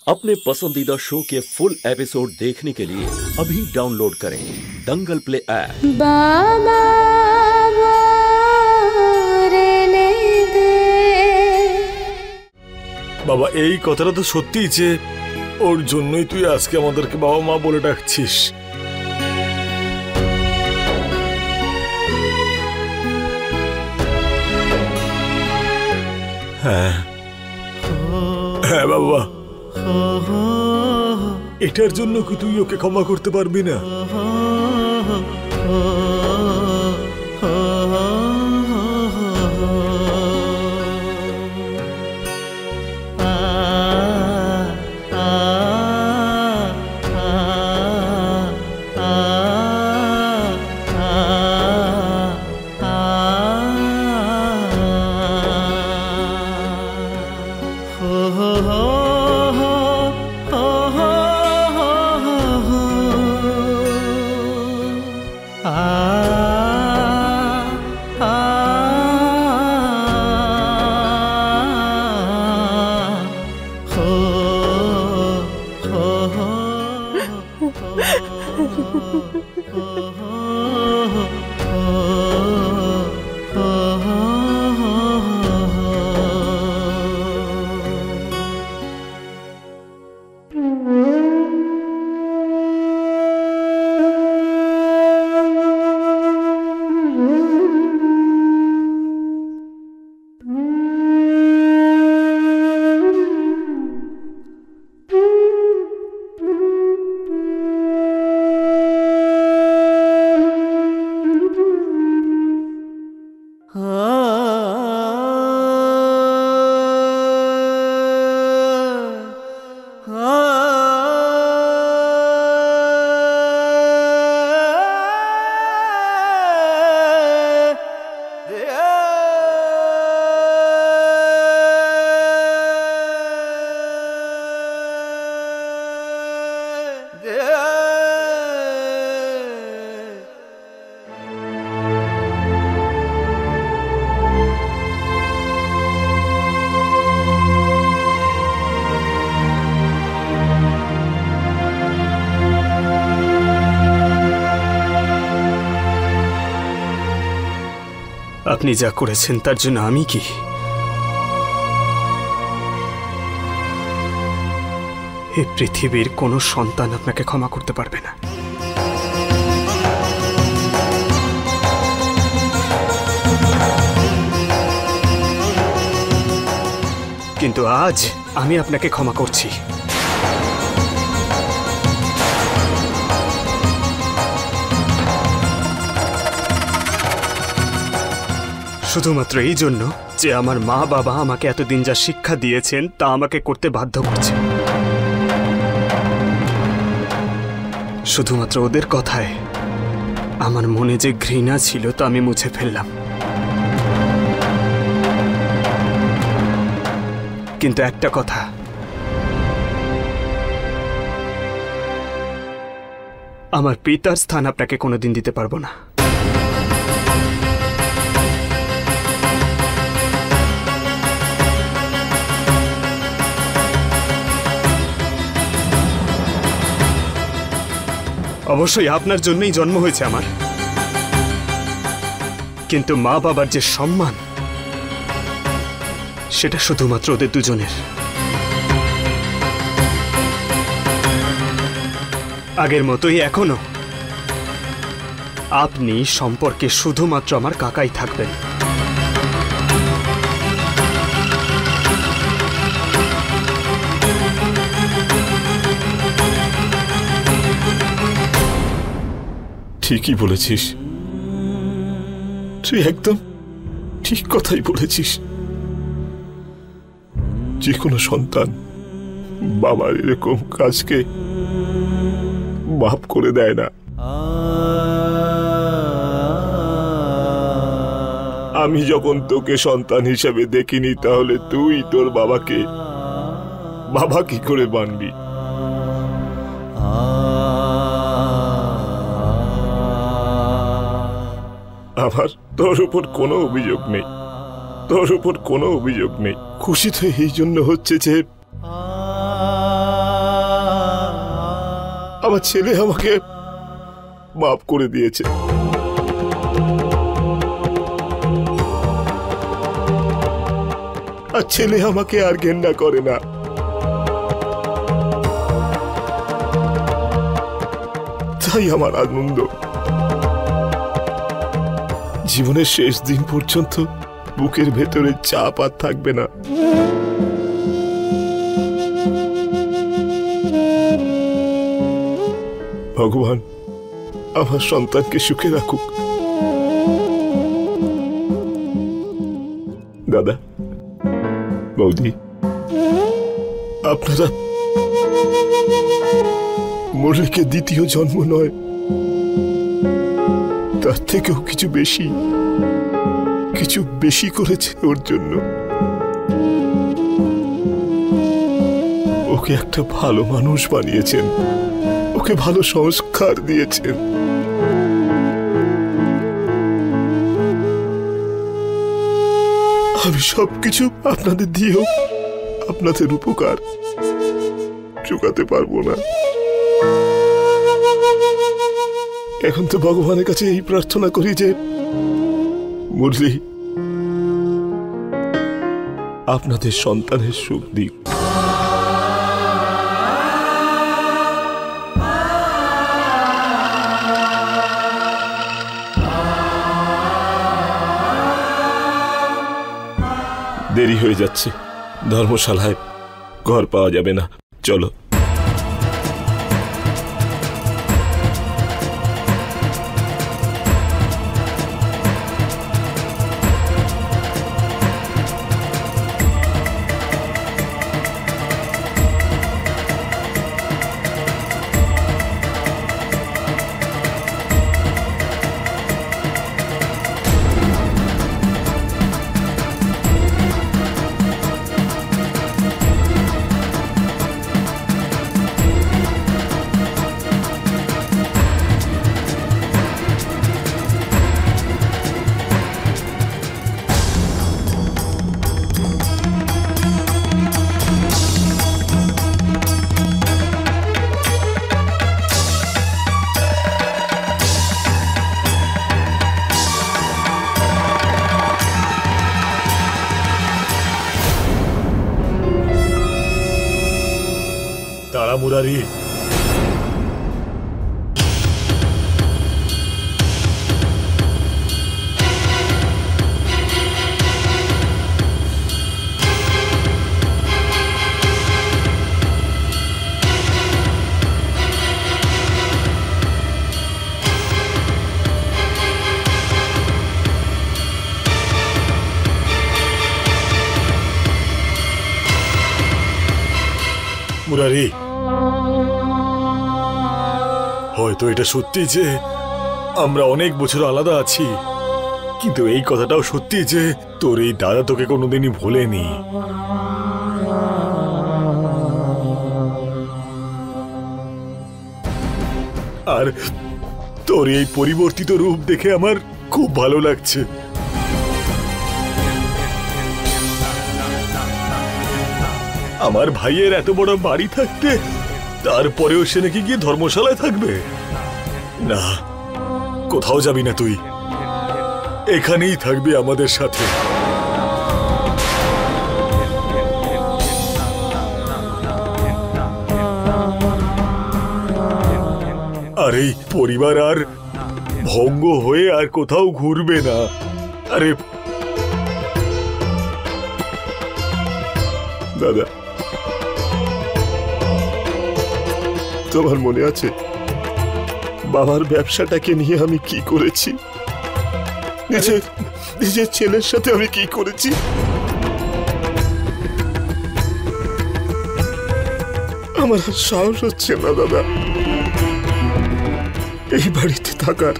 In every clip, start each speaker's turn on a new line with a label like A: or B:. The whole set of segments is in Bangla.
A: अपने पसंदीदा शो के फुल एपिसोड देखने के लिए अभी डाउनलोड करें दंगल प्ले ऐप।
B: বাবা, এই কথাটা তো সত্যিই যে ওর জন্যই তুই আজকে আমাদেরকে বাবা মা বলে ডাকছিস। হ্যাঁ হ্যাঁ বাবা, এটার জন্য কি তুই ওকে ক্ষমা করতে পারবি না?
C: আপনি যা করেছেন তার জন্য আমি কি এই পৃথিবীর কোনো সন্তান আপনাকে ক্ষমা করতে পারবে না। কিন্তু আজ আমি আপনাকে ক্ষমা করছি। শুধুমাত্র এই জন্য যে আমার মা বাবা আমাকে এতদিন যা শিক্ষা দিয়েছেন তা আমাকে করতে বাধ্য করছে। শুধুমাত্র ওদের কথায় আমার মনে যে ঘৃণা ছিল তা আমি মুছে ফেললাম। কিন্তু একটা কথা, আমার পিতার স্থান আপনাকে কোনোদিন দিতে পারবো না। অবশ্যই আপনার জন্যই জন্ম হয়েছে আমার, কিন্তু মা বাবার যে সম্মান সেটা শুধুমাত্র ওদের দুজনের। আগের মতোই এখনো আপনি সম্পর্কে শুধুমাত্র আমার কাকাই থাকবেন।
B: ঠিকই বলেছিস, তুই একদম ঠিক কথাই বলেছিস। যে কোনো সন্তান বাবার এরকম কাজকে মাফ করে দেয় না। আমি যখন তোকে সন্তান হিসেবে দেখিনি, তাহলে তুই তোর বাবাকে বাবা কি করে মানবি? আমার তোর উপর কোনো অভিযোগ নেই, তোর উপর কোনো অভিযোগ নেই। খুশি তো এই জন্য হচ্ছে যে আমার ছেলে আমাকে মাফ করে দিয়েছে। আর ছেলে আমাকে আর ঘেন্না করে না। তাই আমার আনন্দ। জীবনের শেষ দিন পর্যন্ত বুকের ভেতরে চাপ আর থাকবে না। ভগবান আমার সন্তানকে সুখে রাখুক। দাদা, বৌদি, আপনারা মুরলিকে দ্বিতীয় জন্ম নয়, তার থেকেও কিছু বেশি করেছে ওর জন্য। ওকে একটা ভালো মানুষ বানিয়েছেন, ওকে ভালো সংস্কার দিয়েছেন। আমি সবকিছু আপনাদের দিয়েও আপনাদের উপকার চুকাতে পারবো না। এখন তো ভগবানের কাছে এই প্রার্থনা করি যে মুরলি আপনাদের সন্তানের সুখ দিক। দেরি হয়ে যাচ্ছে, ধর্মশালায় ঘর পাওয়া যাবে না, চলো।
D: তারা মুরারি, মুরারি, হয়তো এটা সত্যি যে আমরা অনেক বছর আলাদা আছি, কিন্তু এই কথাটাও সত্যি যে তোর এই দাদা তোকে কোনোদিনই ভোলেনি। আর তোর এই পরিবর্তিত রূপ দেখে আমার খুব ভালো লাগছে। আমার ভাইয়ের এত বড় বাড়ি থাকতে তারপরেও সে নাকি গিয়ে ধর্মশালায় থাকবে? না, কোথাও যাবি না তুই, এখানেই থাকবি আমাদের সাথে। আর এই পরিবার আর ভঙ্গ হয়ে আর কোথাও ঘুরবে না। আরে
B: দাদা, তোমার মনে আছে বাবার ব্যবসাটাকে নিয়ে আমি কি করেছি? নিজের ছেলের সাথে আমি কি করেছি? আমার সাহস হচ্ছে না দাদা এই বাড়িতে থাকার,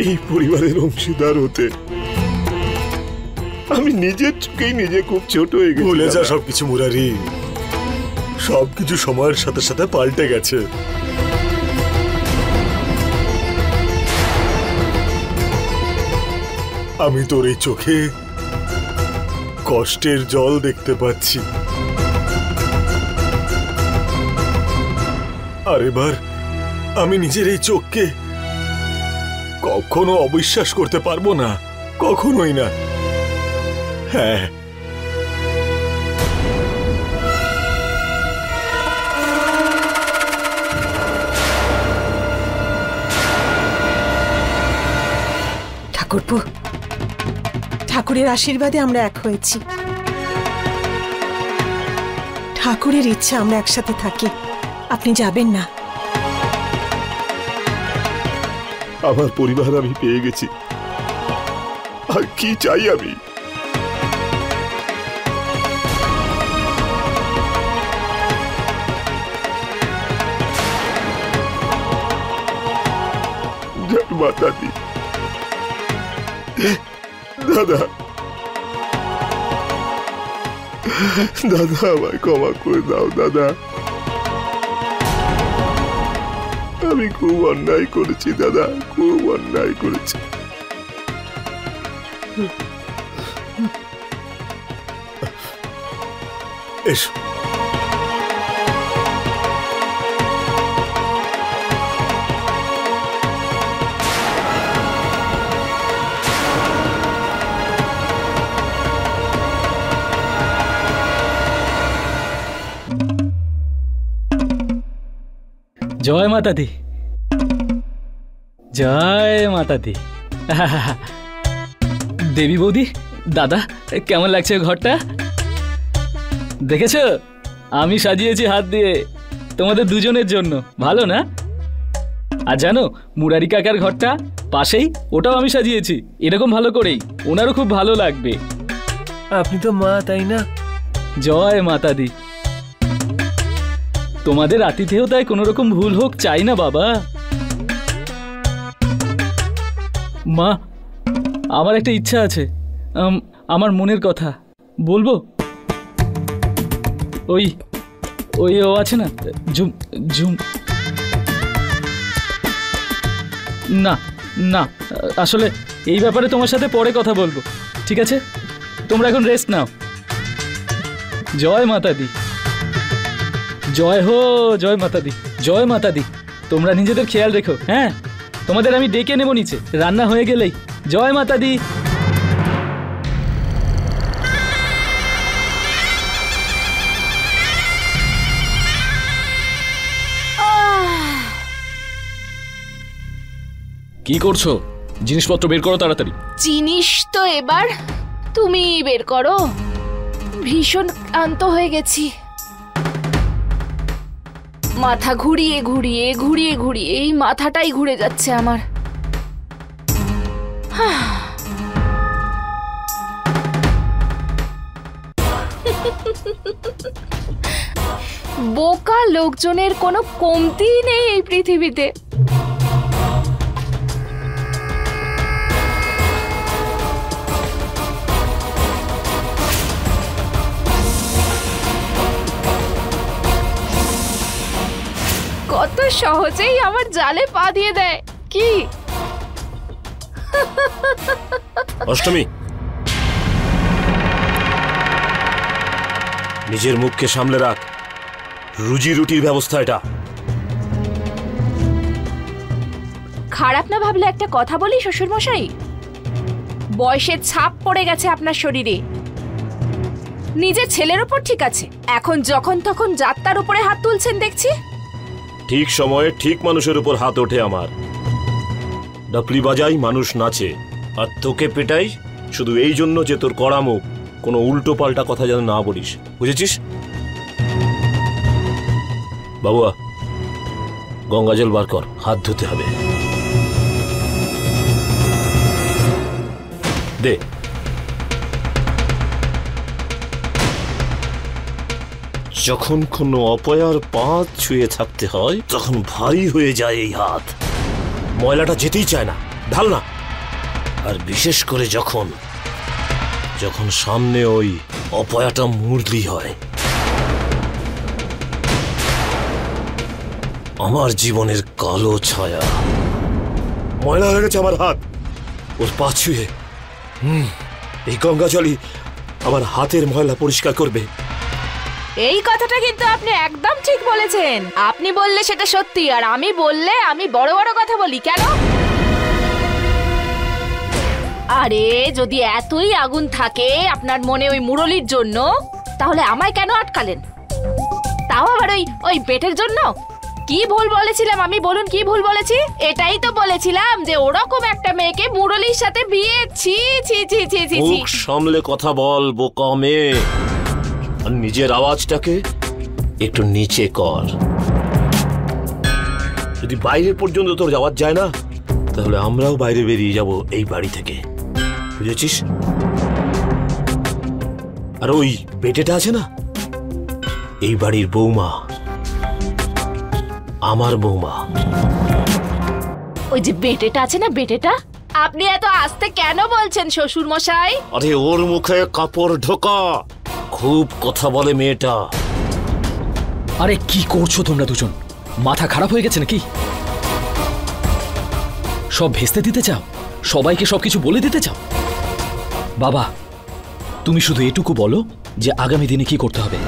B: এই পরিবারের অংশীদার হতে। আমি নিজের চোখেই নিজে খুব ছোট হয়ে গেছি।
D: ভুলে যা সবকিছু মুরারি, সবকিছু সময়ের সাথে সাথে পাল্টে গেছে। আমি তোর এই চোখে কষ্টের জল দেখতে পাচ্ছি। আর এবার আমি নিজের এই চোখকে কখনো অবিশ্বাস করতে পারবো না, কখনোই না। হ্যাঁ,
E: ঠাকুরপো, ঠাকুরের আশীর্বাদে আমরা এক হয়েছি। ঠাকুরের ইচ্ছা আমরা একসাথে থাকি। আপনি যাবেন না।
B: আমার পরিবার আমি পেয়ে গেছি, আর কি চাই আমি? জয় মাতা দি। দাদা, দাদা আমায় ক্ষমা করে দাও দাদা, আমি খুব অন্যায় করেছি দাদা, খুব অন্যায় করেছি।
D: এসো।
F: জয় মাতা দি, জয় মাতা দি। দেবী বৌদি, দাদা, কেমন লাগছে ঘরটা? দেখেছো, আমি সাজিয়েছি হাত দিয়ে তোমাদের দুজনের জন্য। ভালো না? আর জানো, মুরারি কাকার ঘরটা পাশেই, ওটাও আমি সাজিয়েছি এরকম ভালো করেই। ওনারও খুব ভালো লাগবে।
G: আপনি তো মা, তাই না?
F: জয় মাতা দি। তোমাদের আতিথেয়তায় কোনো রকম ভুল হোক চাই না বাবা। মা, আমার একটা ইচ্ছা আছে, আমার মনের কথা বলবো। ওই ওই ও আছে না, ঝুম ঝুম। না না, আসলে এই ব্যাপারে তোমার সাথে পরে কথা বলবো, ঠিক আছে? তোমরা এখন রেস্ট নাও। জয় মাতা দি। জয় হো, জয় মাতা দি, জয় মাতা দি। তোমরা নিজেদের খেয়াল রেখো। হ্যাঁ, তোমাদের আমি ডেকে নেব নিচে, রান্না হয়ে গেলেই। জয় মাতা দি।
A: কি করছো? জিনিসপত্র বের করো তাড়াতাড়ি।
H: জিনিস তো এবার তুমি বের করো। ভীষণ ক্লান্ত হয়ে গেছি। মাথা ঘুরিয়ে ঘুরিয়ে ঘুরিয়ে ঘুরিয়ে এই মাথাটাই ঘুরে যাচ্ছে আমার। বোকা লোকজনের কোনো কমতি নেই এই পৃথিবীতে। কত সহজেই আমার জালে পা দিয়ে দেয়। কি
B: অষ্টমী, নিজের মুখকে সামলে রাখ। রুজি রুটির ব্যবস্থা এটা।
H: খারাপ না ভাবলে একটা কথা বলি শ্বশুর মশাই, বয়সের ছাপ পড়ে গেছে আপনার শরীরে। নিজের ছেলের উপর ঠিক আছে, এখন যখন তখন যাত্রার উপরে হাত তুলছেন দেখছি।
B: ঠিক সময়ে ঠিক মানুষের উপর হাত ওঠে আমার। ডাপলি বাজাই, মানুষ নাচে, আর তোকে পেটাই শুধু এই জন্য যে তোর কড়া মুখ, কোনো উল্টো পাল্টা কথা যেন না বলিস, বুঝেছিস? বাবুয়া, গঙ্গা জল বার কর, হাত ধুতে হবে। দে। যখন কোনো অপয়ার পা ছুঁয়ে থাকতে হয় তখন ভারী হয়ে যায় এই হাত, ময়লাটা যেতেই চায় না। ঢাল না। আর বিশেষ করে যখন যখন সামনে ওই অপয়াটা মুরলি হয়। আমার জীবনের কালো ছায়া, ময়লা হয়ে গেছে আমার হাত ওর পা ছুঁয়ে। এই গঙ্গা জলই আমার হাতের ময়লা পরিষ্কার করবে।
H: এই কথাটা কিন্তু আপনি একদম ঠিক বলেছেন। আপনি বললে সেটা সত্যি, আর আমি বললে আমি বড় বড় কথা বলি কেন? আরে যদি এতই আগুন থাকে আপনার মনে ওই মুরলির জন্য, তাহলে আমায় কেন আটকালেন? তাও আবার ওই পেটের জন্য? কি ভুল বলেছিলাম আমি, বলুন কি ভুল বলেছি? এটাই তো বলেছিলাম যে ওরকম একটা মেয়েকে মুরলির সাথে বিয়ে। ছি ছি ছি ছি ছি ছি।
B: মুখ সামলে কথা বল বোকা মেয়ে, আর নিজের আওয়াজটাকে একটু নিচে কর। যদি বাইরে পর্যন্ত তোর যাওয়ার যায় না, তাহলে আমরাও বাইরে বেরিয়ে যাব এই বাড়ি থেকে, বুঝেছিস? আর ওই বেটেটা আছে না, এই বাড়ির বৌমা, আমার বৌমা।
H: ওই যে বেটেটা আছে না, বেটেটা, আপনি এত আস্তে কেন বলছেন শ্বশুর মশাই?
B: আরে ওর মুখে কাপড় ঢোকা, খুব কথা বলে মেয়েটা।
F: আরে কি করছো তোমরা দুজন? মাথা খারাপ হয়ে গেছে নাকি? সব ভেস্তে দিতে চাও? সবাইকে সবকিছু বলে দিতে চাও? বাবা, তুমি শুধু এটুকু বলো যে আগামী দিনে কি করতে হবে।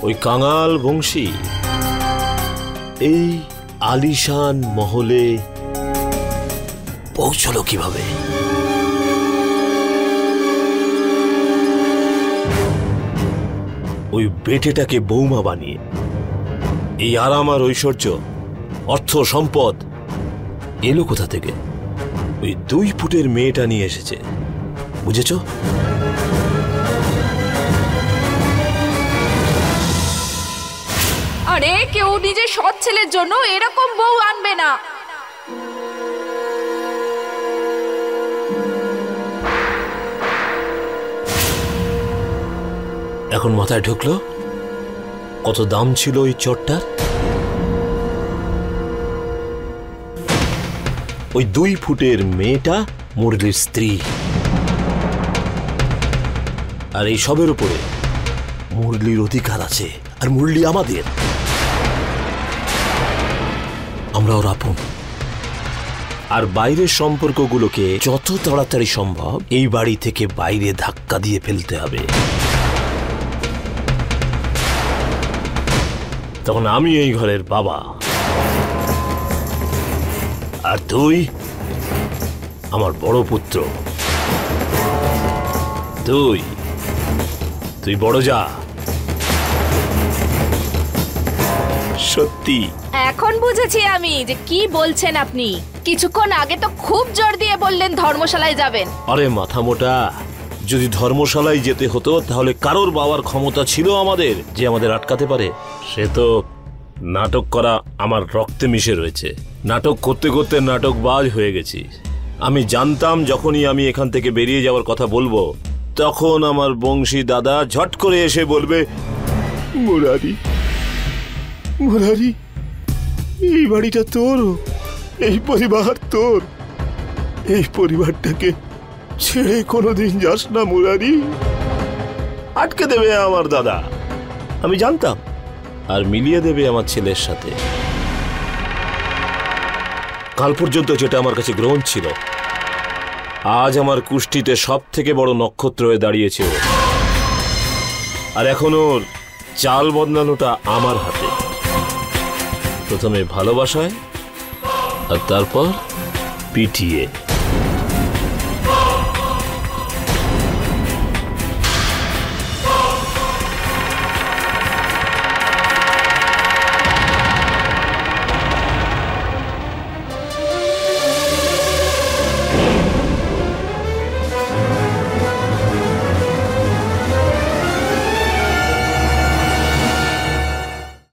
B: ওই কাঙাল বংশী এই আলিশান মহলে পৌঁছলো কিভাবে? ওই বেটেটাকে বৌমা বানিয়ে এই আরাম আর ঐশ্বর্য, অর্থ সম্পদ এলো কোথা থেকে? ওই 2 ফুটের মেয়েটা নিয়ে এসেছে, বুঝেছ?
H: আরে কেউ নিজের সৎ ছেলের জন্য এরকম বউ আনবে না।
B: এখন মাথায় ঢুকলো কত দাম ছিল ওই চটটার? ওই 2 ফুটের মেয়েটা মুরলির স্ত্রী, আর এই সবের উপরে মুরলির অধিকার আছে, আর মুরলি আমাদের। আমরা ওর আপন। আর বাইরের সম্পর্কগুলোকে যত তাড়াতাড়ি সম্ভব এই বাড়ি থেকে বাইরে ধাক্কা দিয়ে ফেলতে হবে। তখন আমি এই ঘরের বাবা, আর তুই আমার বড় পুত্র। তুই বড় যা। সত্যি
H: এখন বুঝেছি আমি যে কি বলছেন আপনি। কিছুক্ষণ আগে তো খুব জোর দিয়ে বললেন ধর্মশালায় যাবেন।
B: আরে মাথা মোটা, যদি ধর্মশালায় যেতে হতো তাহলে কারোর বাবার ক্ষমতা ছিল আমাদের যে আমাদের আটকাতে পারে? সে তো নাটক করা আমার রক্তে মিশে রয়েছে। নাটক করতে করতে নাটকবাজ হয়ে গেছি। আমি জানতাম যখনই আমি এখান থেকে বেরিয়ে যাওয়ার কথা বলবো, তখন আমার বংশী দাদা ঝট করে এসে বলবে, মুরারি মুরারি, এই বাড়িটা তোর, এই পরিবার তোর, এই পরিবারটাকে ছেড়ে কোনোদিন যাস না মুরারি। আটকে দেবে আমার দাদা, আমি জানতাম, আর মিলিয়ে দেবে আমার ছেলের সাথে। কাল পর্যন্ত যেটা আমার কাছে গ্রহণ ছিল, আজ আমার কুষ্টিতে সব থেকে বড় নক্ষত্র হয়ে দাঁড়িয়েছে ও। আর এখন ওর চাল বদলানোটা আমার হাতে। প্রথমে ভালোবাসায়, আর তারপর পিটিয়ে।